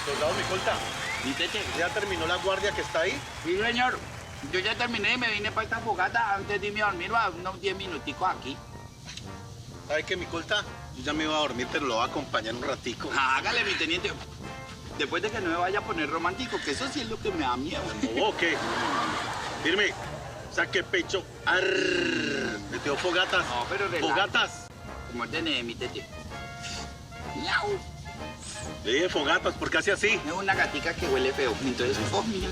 Soldado Micolta, Mi tete. ¿ya terminó la guardia que está ahí? Sí, señor. Yo ya terminé y me vine para esta fogata antes de irme a dormir a unos 10 minuticos aquí. ¿Sabe qué, Micolta? Yo ya me iba a dormir, pero lo voy a acompañar un ratico. Hágale, mi teniente. Después de que no me vaya a poner romántico, que eso sí es lo que me da miedo. Ok. Firme. Saque pecho. Arr. Metió fogatas. No, pero relaja. Fogatas. Como ordene, mi tete. Miau. Le dije fogatas, ¿por qué hace así? Es una gatica que huele feo, entonces... Oh, mira.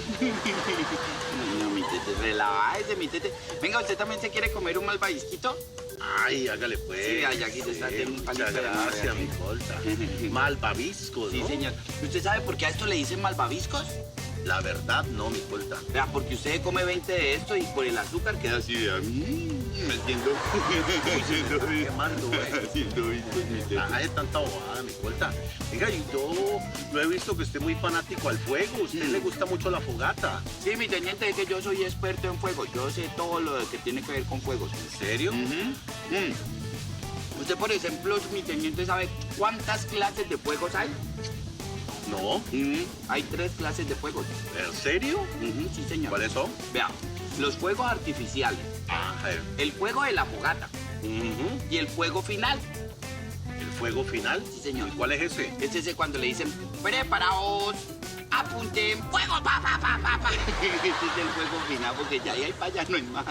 No, mi tete, relájese, mi tete. Venga, ¿usted también se quiere comer un malvavisquito? Ay, hágale pues. Sí, ay, aquí te está haciendo un palito Muchas de madre gracias, aquí. Micolta. Malvaviscos, Sí, ¿no? señor. ¿Usted sabe por qué a esto le dicen malvaviscos? La verdad, no, Micolta. Vea, porque usted come 20 de esto y por el azúcar queda así de... Metiendo... Quemando, Haciendo viscos, mi tete. Hace tanta bobada, Micolta. Venga, y yo lo he visto que usted es muy fanático al fuego. A usted le gusta mucho la fogata. Sí, mi teniente, es que yo soy experto en fuego. Yo sé todo lo que tiene que ver con fuegos. ¿En serio? Usted, por ejemplo, mi teniente, ¿sabe cuántas clases de fuegos hay? No. Hay 3 clases de fuegos. ¿En serio? Sí, señor. ¿Cuáles son? Vea, los fuegos artificiales, Ajá. el fuego de la fogata y el fuego final. ¿El fuego final? Sí, señor. ¿Y cuál es ese? Es ese cuando le dicen, preparaos, apunten, fuego, pa, pa, pa, pa, pa. Ese es el fuego final, porque ya ahí para allá no hay más.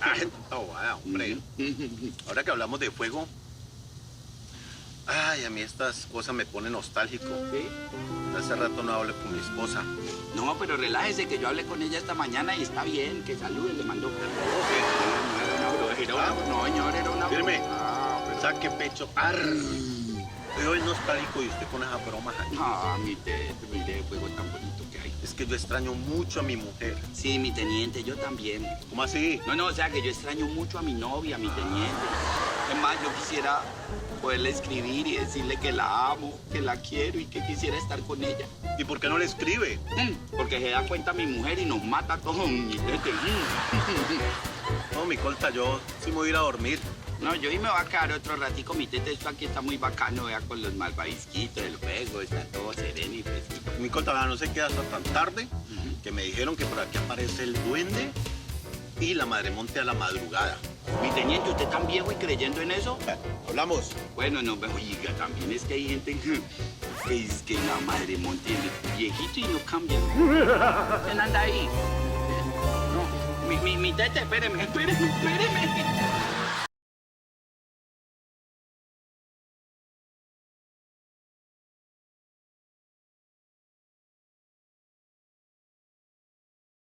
Ay, tanta bobada, hombre. Ahora que hablamos de fuego, ay, a mí estas cosas me ponen nostálgico. ¿Sí? Hace rato no hablo con mi esposa. No, pero relájese, que yo hablé con ella esta mañana y está bien, que salude, le mando... No, señor, era una... Firme. broma. Saque pecho. Arr. Veo el nostálgico y usted con esas bromas ahí. Ah, mi tete, mire el fuego tan bonito que hay. Es que yo extraño mucho a mi mujer. Sí, mi teniente, yo también. ¿Cómo así? No, o sea que yo extraño mucho a mi novia, mi teniente. Es más, yo quisiera poderle escribir y decirle que la amo, que la quiero y que quisiera estar con ella. ¿Y por qué no le escribe? Porque se da cuenta mi mujer y nos mata a todos, mi tete. No, Micolta, yo sí me voy a ir a dormir. No, yo y me voy a quedar otro ratico, mi tete, esto aquí está muy bacano, vea, con los malvavisquitos, el fuego, está todo sereno y fresquito. Micolta, no se queda hasta tan tarde que me dijeron que por aquí aparece el duende y la madre monte a la madrugada. Mi teniente, ¿usted tan viejo y creyendo en eso? Hablamos. Bueno, no, oiga, también es que hay gente que es que la madre monte es viejito y no cambia. ¿Quién anda ahí? No, mi tete, espéreme.